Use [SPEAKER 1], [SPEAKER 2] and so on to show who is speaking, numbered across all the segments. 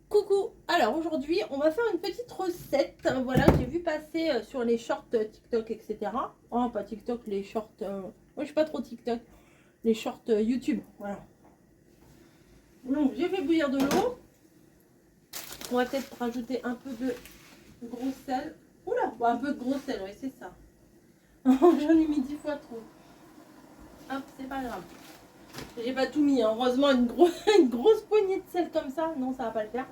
[SPEAKER 1] Coucou, alors aujourd'hui on va faire une petite recette, voilà, que j'ai vu passer sur les shorts TikTok, etc. Oh, pas TikTok, les shorts, moi je suis pas trop TikTok, les shorts YouTube, voilà. Donc j'ai fait bouillir de l'eau, on va peut-être rajouter un peu de gros sel. Oula, bon, un peu de gros sel, oui c'est ça. J'en ai mis 10 fois trop. Hop, c'est pas grave. J'ai pas tout mis, hein. Heureusement une grosse poignée de sel comme ça, non ça va pas le faire.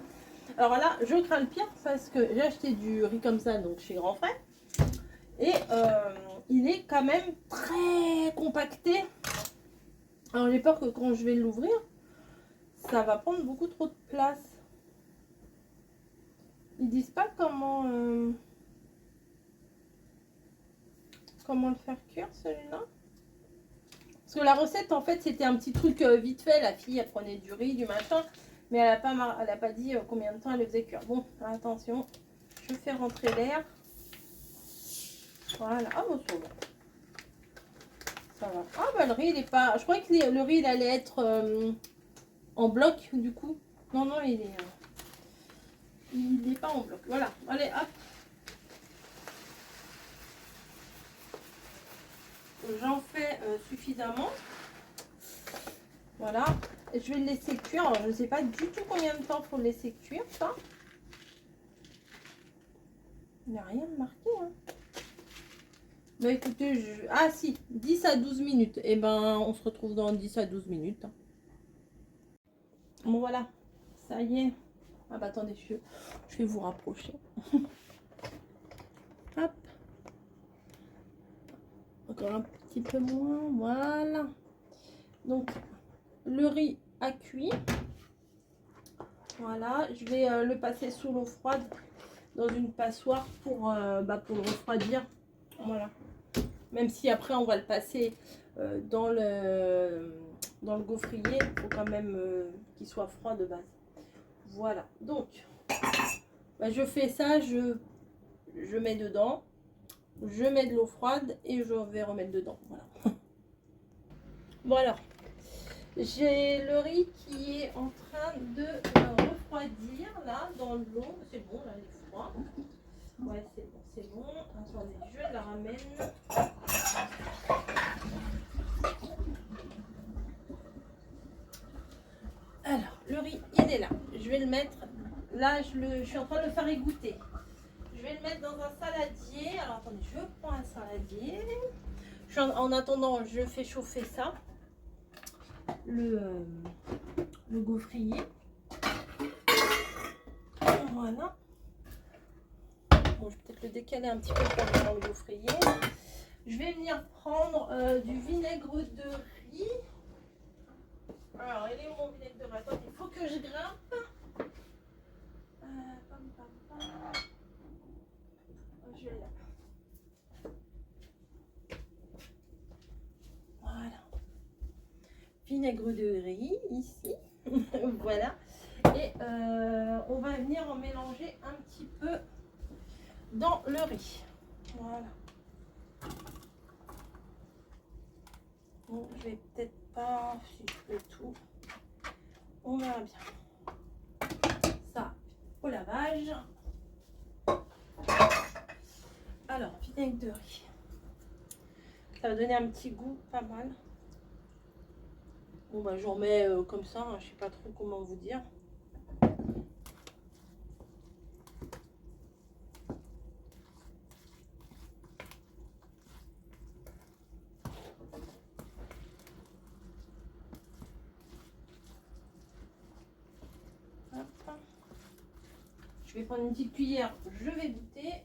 [SPEAKER 1] Alors là, je crains le pire parce que j'ai acheté du riz comme ça, donc chez Grand Frais. Et il est quand même très compacté. Alors j'ai peur que quand je vais l'ouvrir, ça va prendre beaucoup trop de place. Ils disent pas comment le faire cuire celui-là. Parce que la recette en fait c'était un petit truc vite fait. La fille elle prenait du riz, du machin. Mais elle a pas dit combien de temps elle le faisait cuire. Bon, attention, je fais rentrer l'air. Voilà, ah bon, c'est bon. Ça va. Ah bah le riz il est pas... Je croyais que le riz il allait être en bloc du coup. Non, non, il est pas en bloc. Voilà, allez hop. J'en fais suffisamment. Voilà. Et je vais le laisser cuire. Alors je ne sais pas du tout combien de temps il faut le laisser cuire ça. Il n'y a rien de marqué. Hein. Bah écoutez, ah si, 10 à 12 minutes. Et ben on se retrouve dans 10 à 12 minutes. Bon voilà, ça y est. Ah bah attendez, je vais vous rapprocher. Hop. Encore un petit peu moins, voilà. Donc le riz a cuit. Voilà, je vais le passer sous l'eau froide dans une passoire pour le refroidir. Voilà. Même si après on va le passer dans le gaufrier, il faut quand même qu'il soit froid de base. Voilà, donc je fais ça, je mets dedans, je mets de l'eau froide et je vais remettre dedans. Voilà. Bon alors, j'ai le riz qui est en train de refroidir là dans l'eau. C'est bon, là il est froid. Ouais, c'est bon, c'est bon. Attendez, je la ramène. Alors, le riz, il est là. Je vais le mettre. Là, je suis en train de le faire égoutter. Je vais le mettre dans un saladier. Alors, attendez, je prends un saladier. En attendant, je fais chauffer ça. Le gaufrier. Voilà. Bon, je vais peut-être le décaler un petit peu pour mettre dans le gaufrier. Je vais venir prendre du vinaigre de riz. Alors, il est où mon vinaigre de riz? Attends, il faut que je grimpe. Je l'ai. Voilà. Vinaigre de riz, ici. Voilà. Et on va venir en mélanger un petit peu dans le riz. Voilà. Bon, je vais peut-être pas, si je fais tout, on verra bien. Ça, au lavage. Alors, vinaigre de riz. Ça va donner un petit goût pas mal. Bon, bah, j'en mets comme ça, hein, je sais pas trop comment vous dire. Hop. Je vais prendre une petite cuillère, je vais goûter.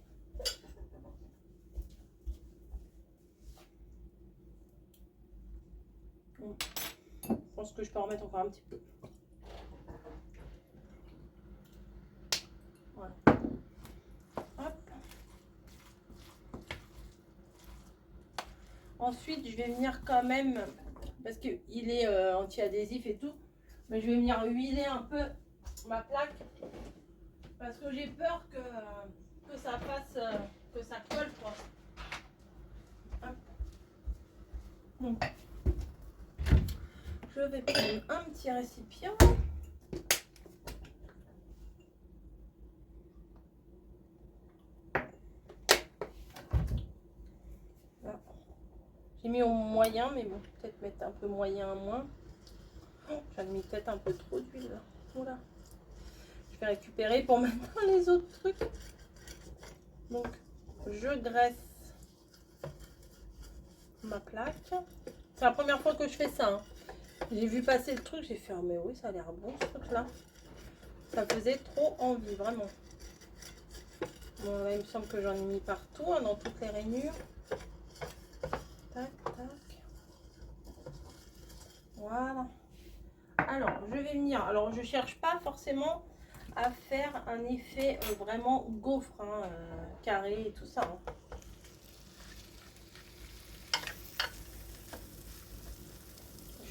[SPEAKER 1] Bon. Je pense que je peux en mettre encore un petit peu. Voilà. Hop. Ensuite, je vais venir quand même, parce qu'il est anti-adhésif et tout, mais je vais venir huiler un peu ma plaque, parce que j'ai peur que ça fasse, que ça colle quoi. Hop. Donc, je vais prendre un petit récipient. J'ai mis au moyen, mais bon, peut-être mettre un peu moyen à moins. Oh, j'en ai mis peut-être un peu trop d'huile là. Voilà. Je vais récupérer pour mettre dans les autres trucs. Donc, je graisse ma plaque. C'est la première fois que je fais ça. Hein. J'ai vu passer le truc, j'ai fait oh mais oui, ça a l'air bon ce truc là. Ça faisait trop envie, vraiment. Bon, là, il me semble que j'en ai mis partout, hein, dans toutes les rainures. Tac, tac. Voilà. Alors, je vais venir. Alors, je cherche pas forcément à faire un effet vraiment gaufre, hein, carré et tout ça. Hein.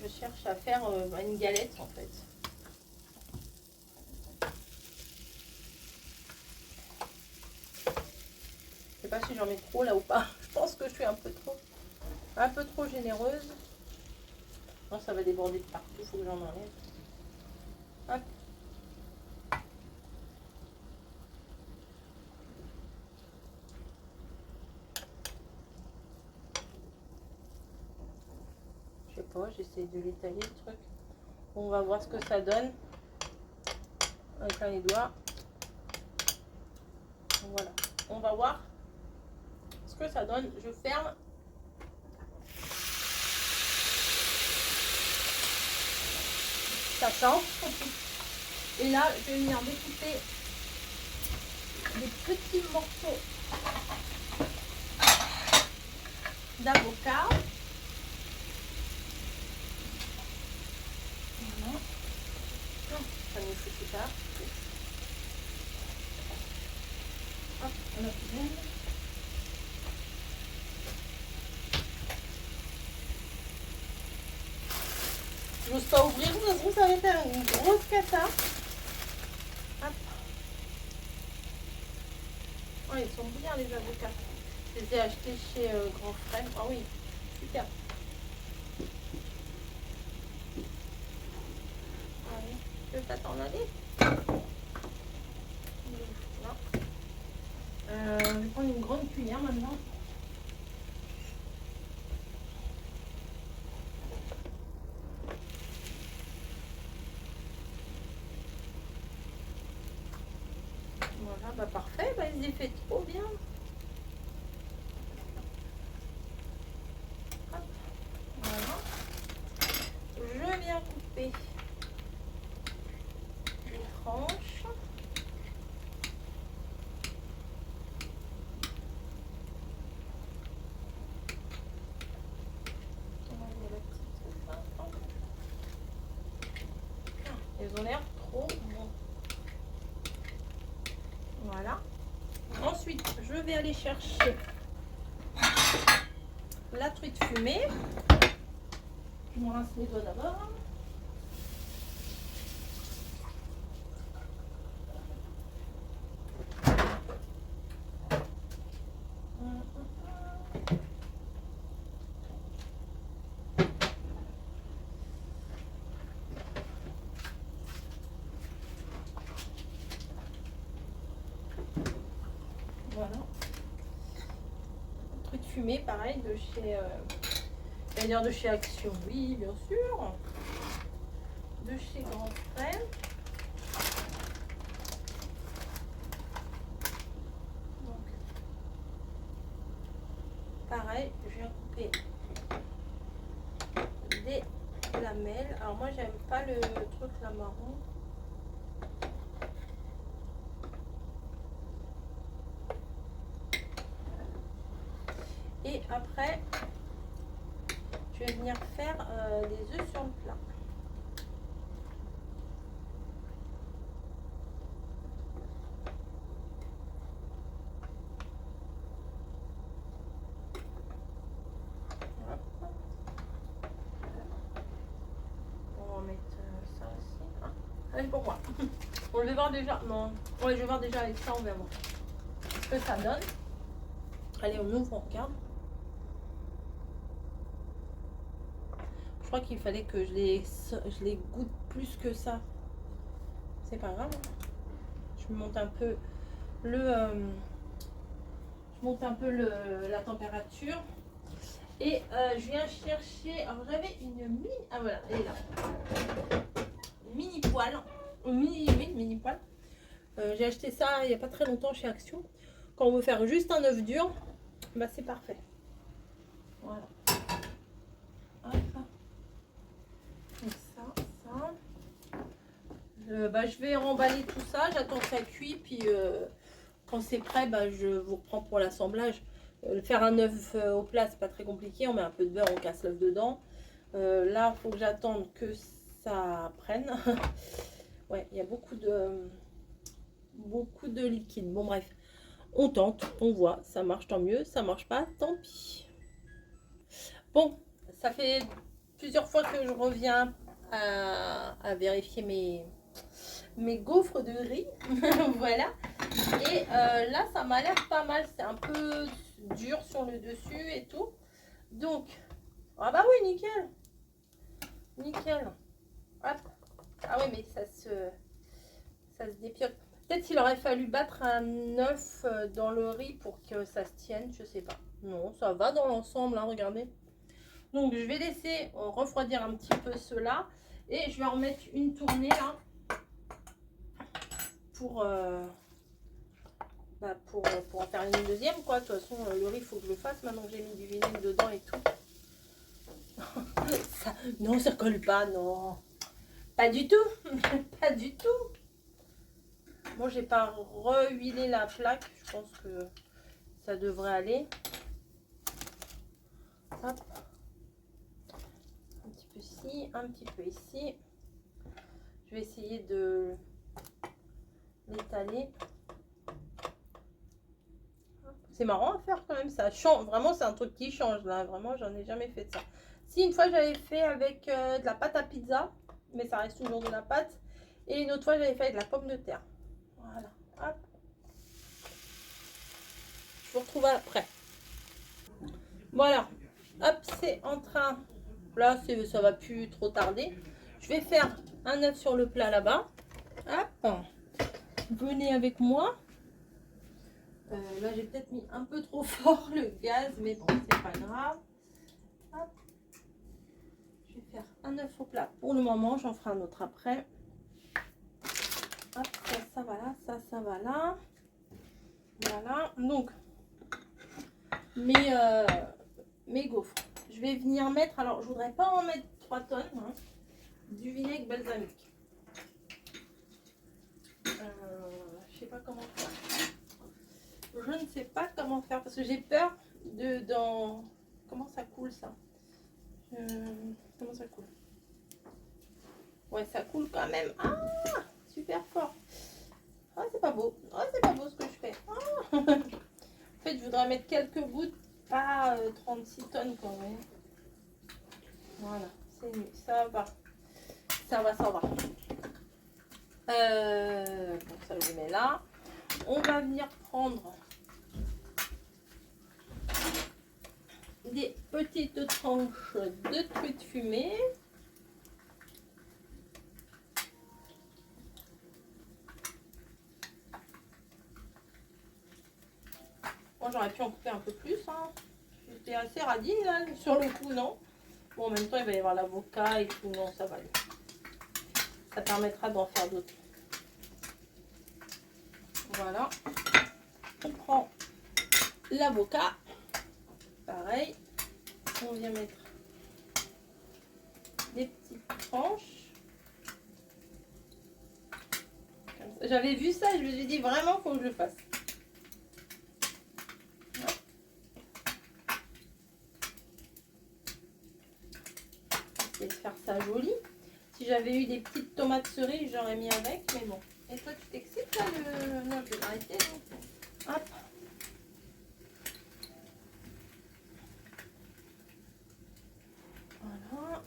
[SPEAKER 1] Je cherche à faire une galette en fait. Je sais pas si j'en mets trop là ou pas. Je pense que je suis un peu trop généreuse. Non, ça va déborder de partout. Il faut que j'en enlève. Hop. Je sais pas, j'essaie de l'étaler le truc. On va voir ce que ça donne avec les doigts. Voilà. On va voir ce que ça donne. Je ferme. Ça sent. Et là, je vais venir découper des petits morceaux d'avocat. Voilà. Ça nous fait tout ça. Hop, on a plus. Je n'ose pas ouvrir, de toute façon ça va faire une grosse cata. Hop. Oh, ils sont bien les avocats. Je les ai achetés chez Grand Frère. Ah oui, super. Allez, je vais pas t'en aller. Voilà. Je vais prendre une grande cuillère maintenant. Voilà, bah parfait, bah, il se fait trop bien. Hop. Voilà. Je viens couper une tranche. Ils ont l'air trop bons. Voilà. Ensuite, je vais aller chercher la truite fumée. Je me rince les doigts d'abord. Voilà. Truite fumée, pareil, de chez... j'allais dire de chez Action, oui, bien sûr. De chez Grand Frère. Donc, pareil, je viens couper des lamelles. Alors moi, j'aime pas le truc là marron. Et après, je vais venir faire des œufs sur le plat. On va mettre ça aussi. Ah, allez, pour moi. On va voir déjà. Non, ouais, je vais voir déjà avec ça, on va voir ce que ça donne. Allez, on ouvre, on regarde. Je crois qu'il fallait que je les goûte plus que ça. C'est pas grave. Je monte un peu la température. Et je viens chercher. Alors j'avais une mini. Ah voilà, elle est là. Une mini poêle. Mini poêle. J'ai acheté ça il n'y a pas très longtemps chez Action. Quand on veut faire juste un œuf dur, bah c'est parfait. Voilà. Hop. Et ça. Bah, je vais remballer tout ça. J'attends que ça cuit. Puis quand c'est prêt, bah, je vous reprends pour l'assemblage. Faire un œuf au plat, c'est pas très compliqué. On met un peu de beurre, on casse l'œuf dedans. Là, il faut que j'attende que ça prenne. Ouais, il y a beaucoup de liquide. Bon, bref, on tente, on voit. Ça marche, tant mieux. Ça marche pas, tant pis. Bon, ça fait plusieurs fois que je reviens à vérifier mes gaufres de riz. Voilà. Et là, ça m'a l'air pas mal. C'est un peu dur sur le dessus et tout. Donc, ah bah oui, nickel. Nickel. Hop. Ah oui, mais ça se dépiote. Peut-être qu'il aurait fallu battre un œuf dans le riz pour que ça se tienne. Je sais pas. Non, ça va dans l'ensemble, hein, regardez. Donc, je vais laisser refroidir un petit peu cela. Et je vais en mettre une tournée là. Pour en faire une deuxième, quoi. De toute façon, le riz, il faut que je le fasse maintenant que j'ai mis du vinaigre dedans et tout. Non, ça colle pas, non. Pas du tout. Pas du tout. Moi, j'ai pas rehuilé la plaque. Je pense que ça devrait aller. Hop. Un petit peu ici, un petit peu ici. Je vais essayer de l'étaler. C'est marrant à faire quand même, ça change. Vraiment, c'est un truc qui change là. Vraiment, j'en ai jamais fait de ça. Si, une fois, j'avais fait avec de la pâte à pizza, mais ça reste toujours de la pâte. Et une autre fois, j'avais fait avec de la pomme de terre. Voilà. Hop. Je vous retrouve après. Voilà. Hop, c'est en train. Là, ça va plus trop tarder. Je vais faire un œuf sur le plat là-bas. Hop. Venez avec moi. Là, j'ai peut-être mis un peu trop fort le gaz, mais bon, c'est pas grave. Hop. Je vais faire un œuf au plat pour le moment, j'en ferai un autre après. Hop, ça va là, ça va là. Voilà, donc mes gaufres. Je vais venir mettre, alors je voudrais pas en mettre 3 tonnes, hein, du vinaigre balsamique. Je sais pas comment faire. Je ne sais pas comment faire parce que j'ai peur dans... Comment ça coule ça? Comment ça coule? Ouais, ça coule quand même. Ah, super fort. Ah, c'est pas beau. Ah, c'est pas beau ce que je fais. Ah. En fait, je voudrais mettre quelques gouttes, pas 36 tonnes quand même. Voilà, c'est mieux. Ça va. Ça va. Bon, ça, je mets là. On va venir prendre des petites tranches de truite fumée. Bon, j'aurais pu en couper un peu plus. Hein. J'étais assez radine là, sur le coup, non? Bon, en même temps, il va y avoir l'avocat et tout. Non, ça va aller. Ça permettra d'en faire d'autres. Voilà. On prend l'avocat. Pareil. On vient mettre des petites tranches. J'avais vu ça et je me suis dit vraiment, il faut que je le fasse. De faire ça joli. Si j'avais eu des petites tomates cerises, j'aurais mis avec, mais bon. Et toi, tu t'excites là le... Non, je vais arrêter. Hop. Voilà.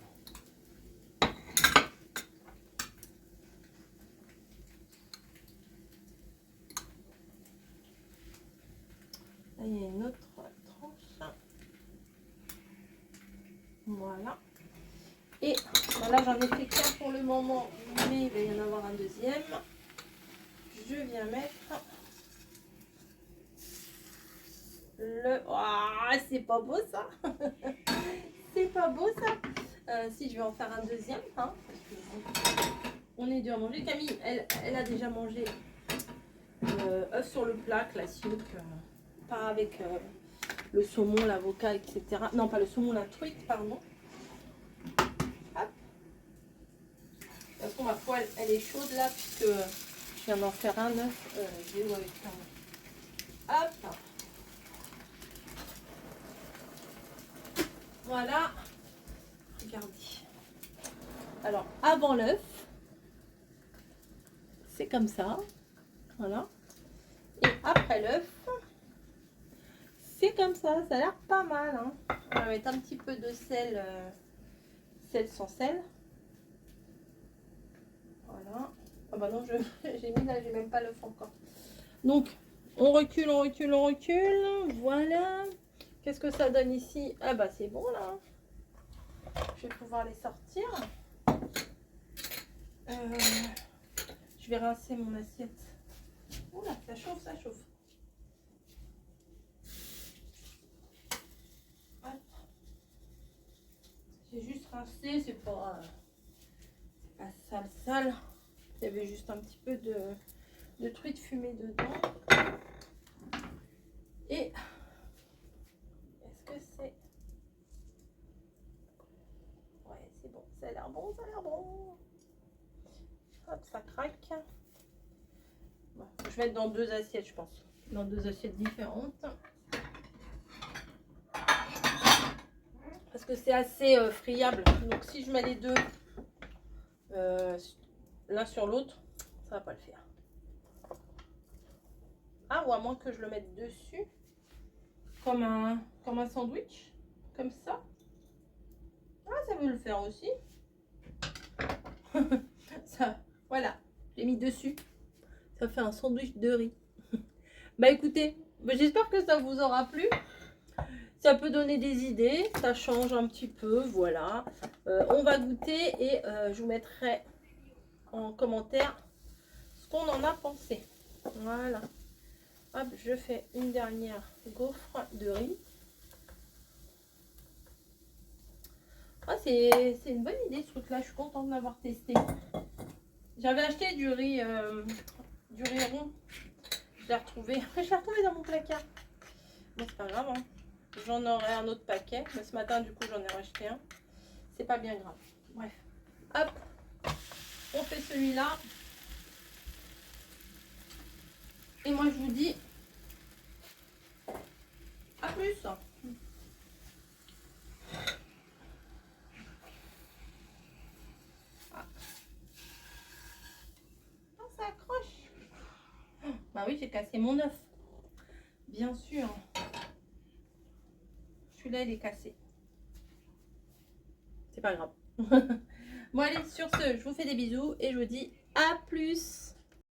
[SPEAKER 1] Là, il y a une autre tranche. Voilà. Et là, j'en ai fait qu'un pour le moment, mais il va y en avoir un deuxième. Je viens mettre le Oh, c'est pas beau ça. C'est pas beau ça. Si je vais en faire un deuxième, hein, parce que on est dur à manger. Camille, elle a déjà mangé œuf sur le plat classique, pas avec le saumon, l'avocat, etc. Non, pas le saumon, la truite, pardon. Hop. De toute façon, ma poêle, elle est chaude là, puisque je viens d'en faire un œuf. Avec un... Hop. Voilà. Regardez. Alors, avant l'œuf, c'est comme ça. Voilà. Et après l'œuf, c'est comme ça. Ça a l'air pas mal. Hein. On va mettre un petit peu de sel, sel sans sel. Voilà. Ah bah non, j'ai mis là, j'ai même pas l'œuf encore. Donc, on recule, on recule, on recule. Voilà. Qu'est-ce que ça donne ici? Ah bah c'est bon là. Je vais pouvoir les sortir. Je vais rincer mon assiette. Oula, ça chauffe, ça chauffe. J'ai juste rincé, c'est pas sale sale. Il y avait juste un petit peu de truite fumée dedans. Et est-ce que c'est... Ouais, c'est bon, ça a l'air bon, ça a l'air bon. Hop, ça craque. Bon, je vais mettre dans deux assiettes, je pense. Dans deux assiettes différentes. Parce que c'est assez friable. Donc si je mets les deux l'un sur l'autre, ça va pas le faire. Ah, ou à moins que je le mette dessus. Comme un sandwich. Comme ça. Ah, ça veut le faire aussi. Ça, voilà. J'ai mis dessus. Ça fait un sandwich de riz. Bah écoutez, j'espère que ça vous aura plu. Ça peut donner des idées, ça change un petit peu, voilà. On va goûter et je vous mettrai en commentaire ce qu'on en a pensé. Voilà. Hop, je fais une dernière gaufre de riz. Ah, c'est une bonne idée ce truc-là, je suis contente de l'avoir testé. J'avais acheté du riz rond. Je l'ai retrouvé. Je l'ai retrouvé dans mon placard. Bon, c'est pas grave, hein. J'en aurai un autre paquet. Mais ce matin, du coup, j'en ai racheté un. C'est pas bien grave. Bref. Hop. On fait celui-là. Et moi, je vous dis à plus. Ah. Oh, ça accroche. Bah oui, j'ai cassé mon œuf. Bien sûr. Celui-là, il est cassé. C'est pas grave. Bon, allez, sur ce, je vous fais des bisous et je vous dis à plus.